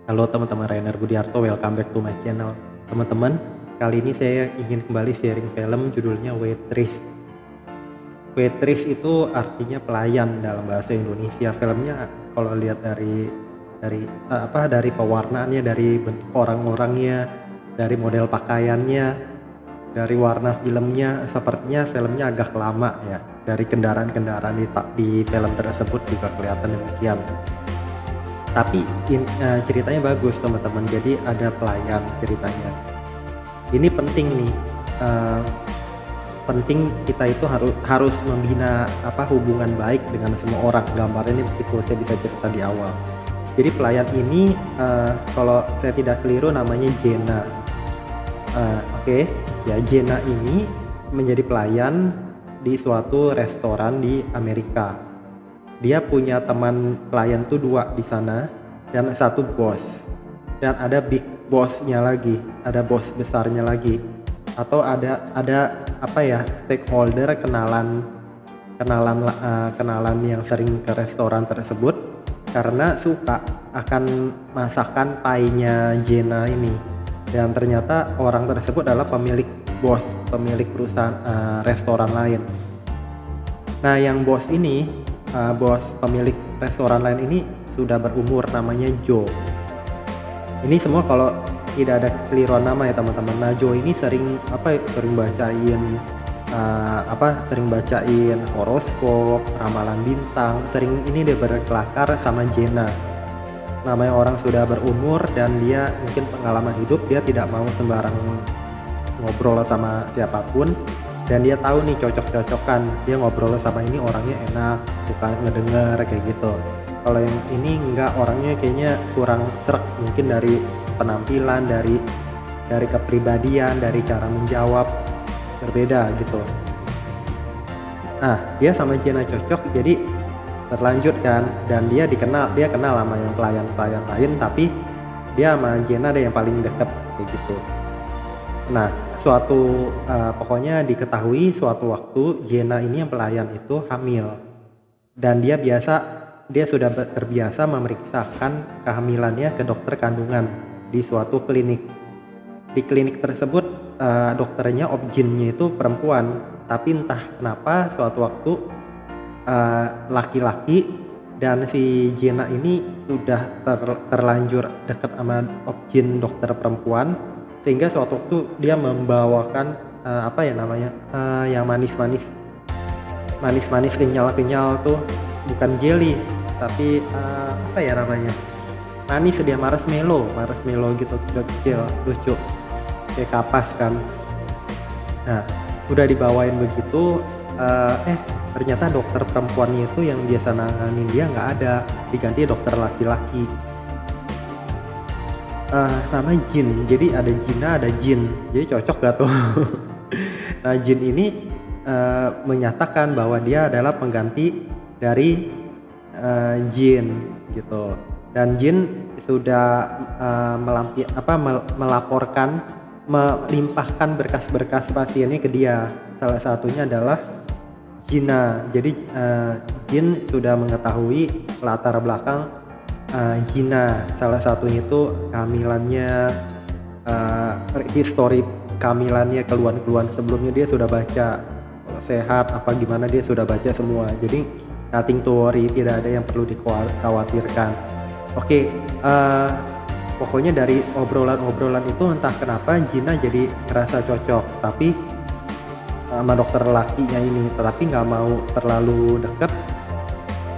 Halo teman-teman, Rainer Budiarto, welcome back to my channel. Teman-teman, kali ini saya ingin kembali sharing film judulnya Waitress. Waitress itu artinya pelayan dalam bahasa Indonesia. Filmnya kalau lihat dari pewarnaannya, dari bentuk orang-orangnya, dari model pakaiannya, dari warna filmnya, sepertinya filmnya agak lama ya. Dari kendaraan-kendaraan di film tersebut juga kelihatan demikian. Tapi ceritanya bagus teman-teman, jadi ada pelayan ceritanya. Ini penting nih, penting kita itu harus membina hubungan baik dengan semua orang. Gambarnya ini begitu, saya bisa cerita di awal. Jadi pelayan ini kalau saya tidak keliru namanya Jenna. Oke. Ya, Jenna ini menjadi pelayan di suatu restoran di Amerika. Dia punya teman pelayan tuh 2 di sana dan satu bos, dan ada big bossnya lagi, ada bos besarnya lagi, atau ada stakeholder, kenalan yang sering ke restoran tersebut karena suka akan masakan painya Jenna ini. Dan ternyata orang tersebut adalah pemilik perusahaan restoran lain. Nah, yang bos pemilik restoran lain ini sudah berumur, namanya Joe. Ini semua kalau tidak ada kekeliruan nama ya teman-teman. Nah, Joe ini sering bacain horoskop, ramalan bintang. Sering ini dia berkelakar sama Jenna. Namanya orang sudah berumur dan dia mungkin pengalaman hidup, dia tidak mau sembarang ngobrol sama siapapun. Dan dia tahu nih cocok-cocokan, dia ngobrol sama ini orangnya enak, suka ngedenger kayak gitu. Kalau yang ini enggak, orangnya kayaknya kurang srek, mungkin dari penampilan, dari kepribadian, dari cara menjawab berbeda gitu. Nah, dia sama Jenna cocok, jadi terlanjut kan, dan dia kenal sama yang pelayan lain, tapi dia sama Jenna ada yang paling dekat kayak gitu. Nah, pokoknya diketahui suatu waktu Jenna ini yang pelayan itu hamil, dan dia sudah terbiasa memeriksakan kehamilannya ke dokter kandungan di suatu klinik. Di klinik tersebut dokternya objinnya itu perempuan, tapi entah kenapa suatu waktu laki-laki, dan si Jenna ini sudah terlanjur dekat sama objin dokter perempuan, sehingga suatu waktu dia membawakan yang manis-manis kenyal tuh, bukan jelly tapi manis, dia marshmallow gitu, kecil lucu kayak kapas kan. Nah, udah dibawain begitu, ternyata dokter perempuannya itu yang biasa nanganin dia nggak ada, diganti dokter laki-laki. Nama Jin, jadi ada Gina, ada Jin, jadi cocok gak tuh? Nah, Jin ini menyatakan bahwa dia adalah pengganti dari Jin gitu, dan Jin sudah melimpahkan berkas-berkas pasiennya ke dia. Salah satunya adalah Gina. Jadi Jin sudah mengetahui latar belakang Gina, salah satunya itu kehamilannya, histori kehamilannya, keluhan sebelumnya dia sudah baca, sehat apa gimana dia sudah baca semua. Jadi nothing to worry, tidak ada yang perlu dikhawatirkan. Oke, pokoknya dari obrolan itu entah kenapa Gina jadi ngerasa cocok tapi sama dokter lakinya ini, tetapi nggak mau terlalu deket.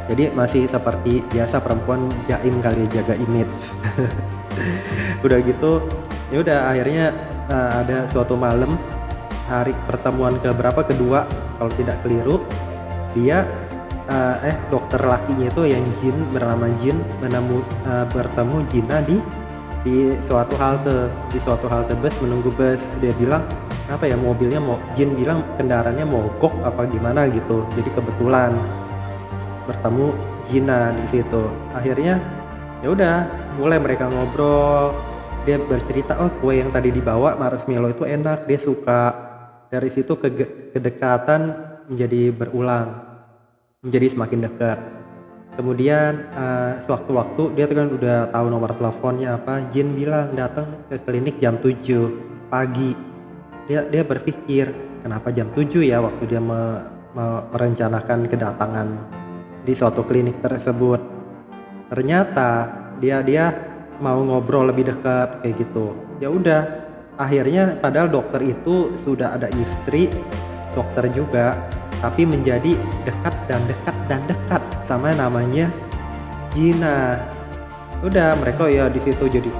Jadi masih seperti biasa, perempuan jaim kali, jaga image. Udah gitu, ya udah akhirnya ada suatu malam, hari pertemuan kedua kalau tidak keliru, dia dokter lakinya itu yang Jin, bernama Jin, bertemu Gina di suatu halte bus, menunggu bus. Dia bilang mobilnya Jin bilang kendaraannya mogok apa gimana gitu, jadi kebetulan bertemu Gina di situ. Akhirnya ya udah mulai mereka ngobrol, dia bercerita, oh kue yang tadi dibawa marshmallow itu enak, dia suka. Dari situ kedekatan menjadi berulang, menjadi semakin dekat. Kemudian sewaktu-waktu dia tuh kan udah tahu nomor teleponnya apa, Jin bilang datang ke klinik jam 7 pagi. Dia berpikir, kenapa jam 7 ya waktu dia merencanakan kedatangan di suatu klinik tersebut. Ternyata dia mau ngobrol lebih dekat kayak gitu. Ya udah, akhirnya padahal dokter itu sudah ada istri, dokter juga, tapi menjadi dekat dan dekat dan dekat sama namanya Gina. Udah mereka ya di situ jadi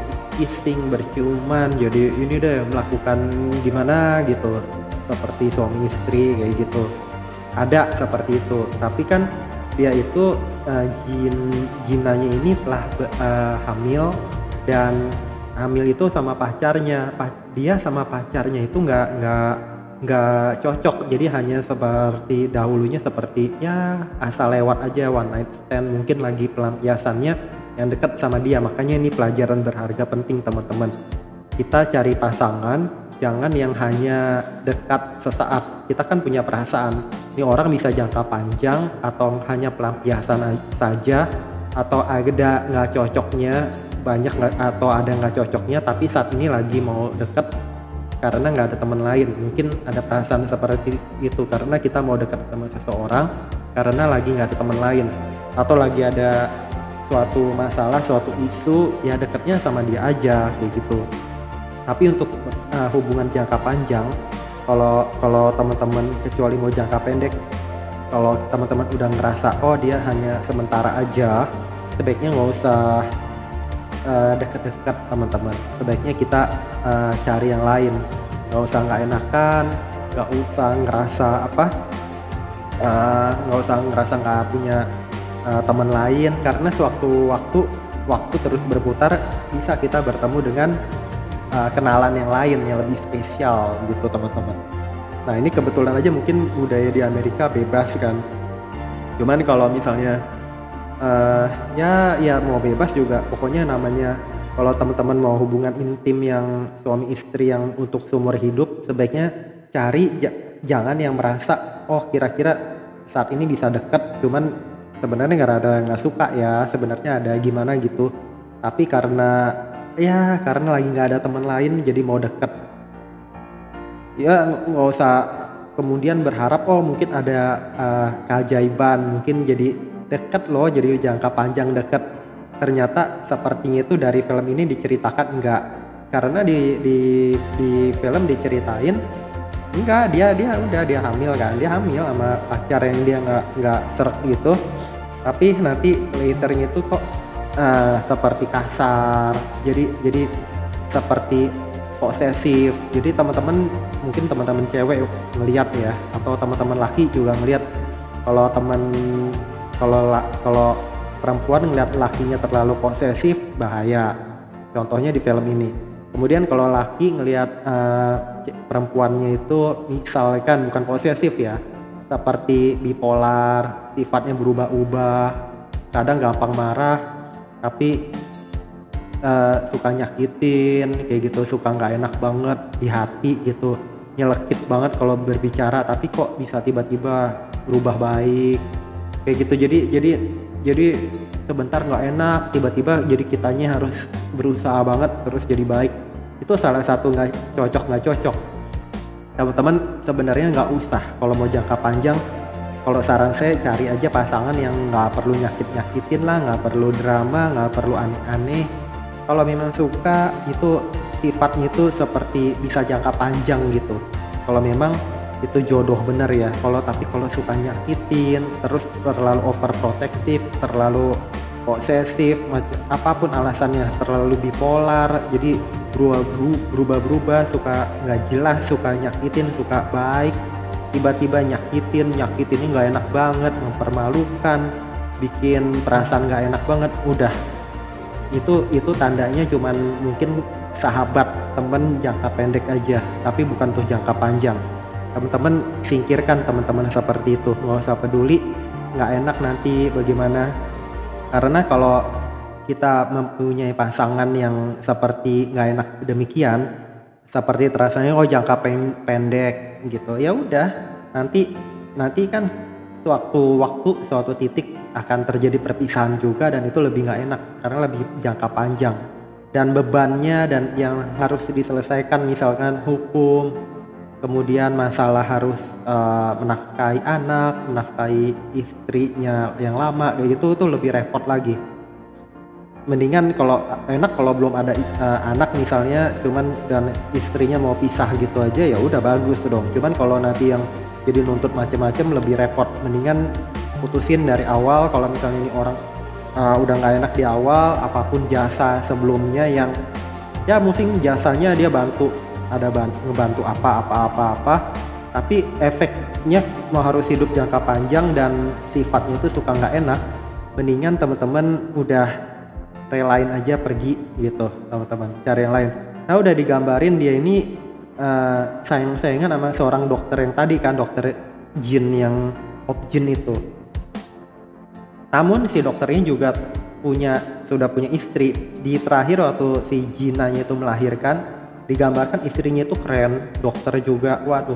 kissing, berciuman, jadi ini deh melakukan gimana gitu, seperti suami istri kayak gitu. Ada seperti itu, tapi kan dia itu Ginanya ini telah hamil, dan hamil itu sama pacarnya. Dia sama pacarnya itu nggak cocok, jadi hanya seperti dahulunya seperti ya asal lewat aja, one night stand, mungkin lagi pelampiasannya yang dekat sama dia. Makanya ini pelajaran berharga penting teman-teman, kita cari pasangan jangan yang hanya dekat sesaat. Kita kan punya perasaan, ini orang bisa jangka panjang atau hanya pelampiasan saja, atau ada nggak cocoknya banyak, atau ada nggak cocoknya tapi saat ini lagi mau deket karena nggak ada teman lain. Mungkin ada perasaan seperti itu karena kita mau dekat sama seseorang karena lagi nggak ada teman lain, atau lagi ada suatu masalah, suatu isu, ya dekatnya sama dia aja kayak gitu. Tapi untuk hubungan jangka panjang, kalau teman-teman kecuali mau jangka pendek, kalau teman-teman udah ngerasa oh dia hanya sementara aja, sebaiknya nggak usah deket-deket teman-teman. Sebaiknya kita cari yang lain, nggak usah nggak enakan, nggak usah ngerasa apa, nggak usah ngerasa nggak punya teman lain, karena waktu terus berputar, bisa kita bertemu dengan kenalan yang lain yang lebih spesial gitu teman-teman. Nah ini kebetulan aja mungkin budaya di Amerika bebas kan, cuman kalau misalnya ya mau bebas juga, pokoknya namanya kalau teman-teman mau hubungan intim yang suami istri yang untuk seumur hidup, sebaiknya cari jangan yang merasa oh kira-kira saat ini bisa deket, cuman sebenarnya nggak suka ya, sebenarnya ada gimana gitu, tapi karena lagi nggak ada teman lain jadi mau deket. Ya nggak usah kemudian berharap oh mungkin ada keajaiban, mungkin jadi deket loh, jadi jangka panjang deket. Ternyata sepertinya itu dari film ini diceritakan enggak, karena di film diceritain enggak, dia hamil kan, dia hamil sama pacar yang dia nggak serak gitu, tapi nanti laternya itu kok seperti kasar, jadi seperti posesif. Jadi teman-teman, mungkin teman-teman cewek ngelihat ya, atau teman-teman laki juga ngelihat, kalau perempuan ngeliat lakinya terlalu posesif bahaya, contohnya di film ini. Kemudian kalau laki ngelihat perempuannya itu misalkan bukan posesif ya, seperti bipolar, sifatnya berubah-ubah, kadang gampang marah, tapi suka nyakitin kayak gitu, suka nggak enak banget di hati gitu, nyelekit banget kalau berbicara, tapi kok bisa tiba-tiba berubah baik kayak gitu. Jadi sebentar nggak enak, tiba-tiba jadi kitanya harus berusaha banget terus jadi baik. Itu salah satu nggak cocok. Teman-teman sebenarnya nggak usah, kalau mau jangka panjang, kalau saran saya cari aja pasangan yang nggak perlu nyakitin lah, nggak perlu drama, nggak perlu aneh-aneh. Kalau memang suka itu sifatnya itu seperti bisa jangka panjang gitu, kalau memang itu jodoh bener ya. Tapi kalau suka nyakitin, terus terlalu overprotective, terlalu posesif, apapun alasannya, terlalu bipolar, jadi berubah-berubah, suka nggak jelas, suka nyakitin, suka baik, tiba-tiba nyakitin ini nggak enak banget, mempermalukan, bikin perasaan nggak enak banget, udah itu tandanya cuman mungkin sahabat, temen jangka pendek aja, tapi bukan tuh jangka panjang. Teman-teman singkirkan teman-teman seperti itu, nggak usah peduli, nggak enak nanti bagaimana. Karena kalau kita mempunyai pasangan yang seperti nggak enak demikian, seperti terasanya oh jangka pendek gitu, ya udah nanti kan suatu titik akan terjadi perpisahan juga, dan itu lebih nggak enak karena lebih jangka panjang. Dan bebannya dan yang harus diselesaikan misalkan hukum, kemudian masalah harus menafkahi anak, menafkahi istrinya yang lama kayak gitu, itu lebih repot lagi. Mendingan kalau enak kalau belum ada anak misalnya, cuman dan istrinya mau pisah gitu aja, ya udah bagus dong. Cuman kalau nanti yang jadi nuntut macem-macem lebih repot. Mendingan putusin dari awal. Kalau misalnya ini orang udah nggak enak di awal, apapun jasa sebelumnya yang ya mungkin jasanya dia bantu, ada ngebantu apa, tapi efeknya mau harus hidup jangka panjang dan sifatnya itu suka nggak enak, mendingan teman-teman udah relain aja pergi gitu teman-teman, cari yang lain. Nah udah digambarin dia ini sayang-sayangan sama seorang dokter yang tadi kan, dokter Jin yang Jin itu. Namun si dokternya juga sudah punya istri. Di terakhir waktu si Jinanya itu melahirkan, digambarkan istrinya itu keren, dokter juga, waduh.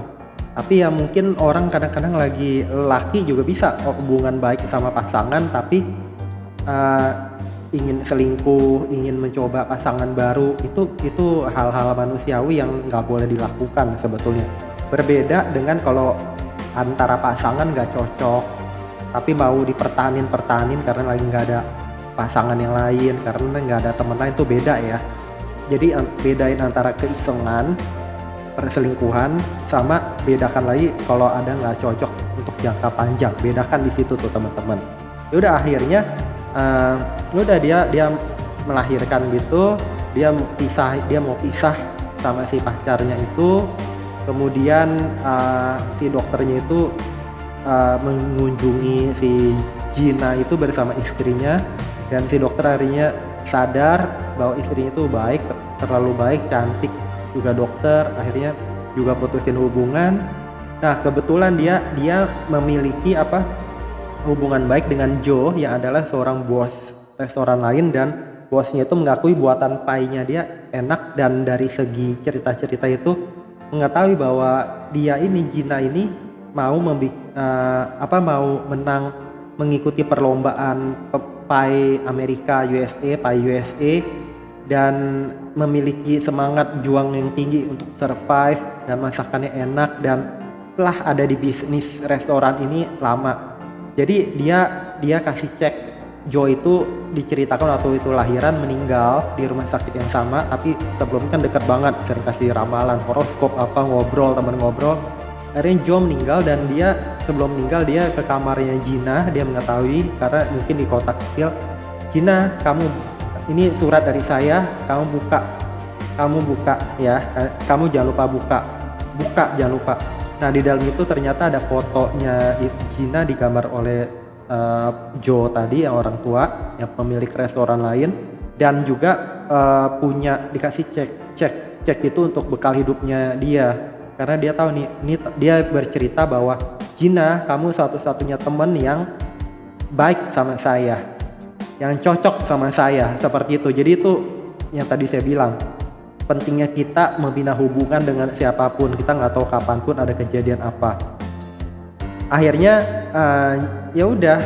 Tapi ya mungkin orang kadang-kadang lagi laki juga bisa hubungan baik sama pasangan, tapi ingin selingkuh, ingin mencoba pasangan baru, itu hal-hal manusiawi yang nggak boleh dilakukan sebetulnya. Berbeda dengan kalau antara pasangan nggak cocok, tapi mau dipertahanin karena lagi nggak ada pasangan yang lain, karena nggak ada teman lain, itu beda ya. Jadi bedain antara keisengan, perselingkuhan, sama bedakan lagi kalau ada nggak cocok untuk jangka panjang. Bedakan di situ tuh teman-teman. Ya udah akhirnya udah dia melahirkan gitu, dia mau pisah sama si pacarnya itu. Kemudian si dokternya itu mengunjungi si Jina itu bersama istrinya, dan si dokter akhirnya sadar bahwa istrinya itu baik, terlalu baik, cantik juga dokter, akhirnya juga putusin hubungan. Nah kebetulan dia memiliki hubungan baik dengan Joe yang adalah seorang bos restoran lain, dan bosnya itu mengakui buatan painya dia enak, dan dari segi cerita-cerita itu mengetahui bahwa dia ini Jina ini mau menang, mengikuti perlombaan pai Amerika pai USA, dan memiliki semangat juang yang tinggi untuk survive, dan masakannya enak, dan telah ada di bisnis restoran ini lama. Jadi dia kasih cek. Joe itu diceritakan waktu itu lahiran meninggal di rumah sakit yang sama, tapi sebelumnya kan dekat banget, sering kasih ramalan, horoskop ngobrol, teman ngobrol. Akhirnya Joe meninggal, dan dia sebelum meninggal dia ke kamarnya Gina. Dia mengetahui karena mungkin di kota kecil, Gina, kamu ini surat dari saya, kamu buka ya, kamu jangan lupa buka jangan lupa. Nah di dalam itu ternyata ada fotonya Gina digambar oleh Joe tadi, yang orang tua, yang pemilik restoran lain, dan juga punya dikasih cek itu untuk bekal hidupnya dia. Karena dia tahu ini dia bercerita bahwa Gina, kamu satu-satunya teman yang baik sama saya, yang cocok sama saya, seperti itu. Jadi itu yang tadi saya bilang, pentingnya kita membina hubungan dengan siapapun, kita nggak tahu kapanpun ada kejadian apa. Akhirnya ya udah,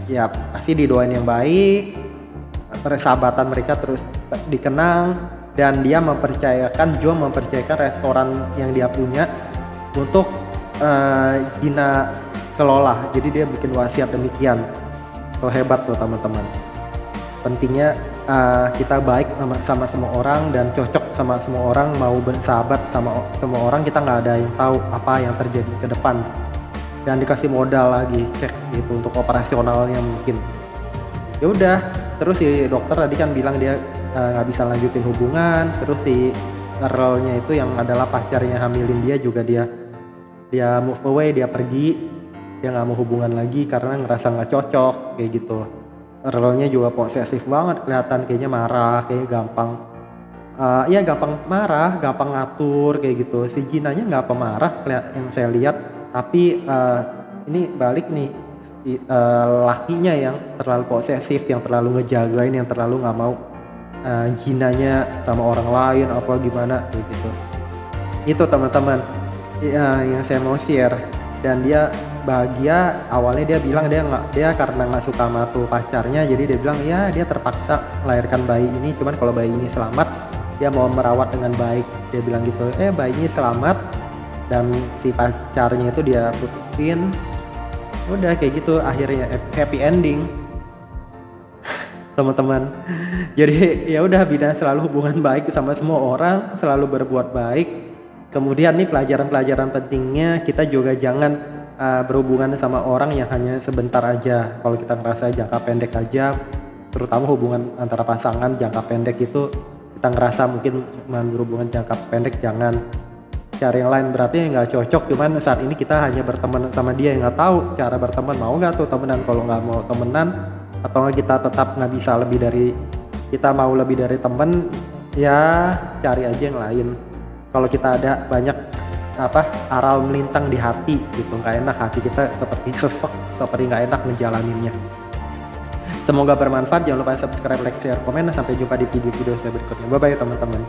ya pasti didoain yang baik, persahabatan mereka terus dikenang. Dan dia Joe mempercayakan restoran yang dia punya untuk Gina kelola. Jadi dia bikin wasiat demikian. So hebat tuh teman-teman. Pentingnya kita baik sama semua orang dan cocok sama semua orang, mau bersahabat sama semua orang. Kita nggak ada yang tahu apa yang terjadi ke depan. Dan dikasih modal lagi, cek gitu untuk operasionalnya mungkin. Ya udah, terus si dokter tadi kan bilang dia nggak bisa lanjutin hubungan. Terus si girl-nya itu yang adalah pacarnya hamilin dia juga, dia move away, dia pergi, dia nggak mau hubungan lagi karena ngerasa nggak cocok kayak gitu. Girl-nya juga posesif banget, kelihatan kayaknya marah, kayak gampang gampang marah, gampang ngatur kayak gitu. Si Jinanya nggak pemarah yang saya lihat, tapi ini balik nih, lakinya yang terlalu posesif, yang terlalu ngejagain, yang terlalu nggak mau Jinanya sama orang lain apa gimana kayak gitu. Itu teman-teman yang saya mau share. Dan dia bahagia. Awalnya dia bilang dia karena nggak suka sama tuh pacarnya, jadi dia bilang ya dia terpaksa melahirkan bayi ini, cuman kalau bayi ini selamat dia mau merawat dengan baik, dia bilang gitu. Bayinya selamat dan si pacarnya itu dia putusin, udah kayak gitu akhirnya happy ending. Teman-teman, jadi ya udah, bidan selalu hubungan baik sama semua orang, selalu berbuat baik. Kemudian nih pelajaran-pelajaran pentingnya, kita juga jangan berhubungan sama orang yang hanya sebentar aja. Kalau kita ngerasa jangka pendek aja, terutama hubungan antara pasangan jangka pendek itu, kita ngerasa mungkin cuma berhubungan jangka pendek, jangan cari yang lain. Berarti nggak cocok, cuman saat ini kita hanya berteman sama dia, yang nggak tahu cara berteman, mau nggak tuh temenan. Kalau nggak mau temenan, atau kita tetap nggak bisa lebih dari, kita mau lebih dari temen, ya cari aja yang lain. Kalau kita ada banyak aral melintang di hati gitu, nggak enak, hati kita seperti sesek, seperti nggak enak menjalaninya. Semoga bermanfaat. Jangan lupa subscribe, like, share, komen. Sampai jumpa di video-video saya berikutnya. Bye bye teman-teman.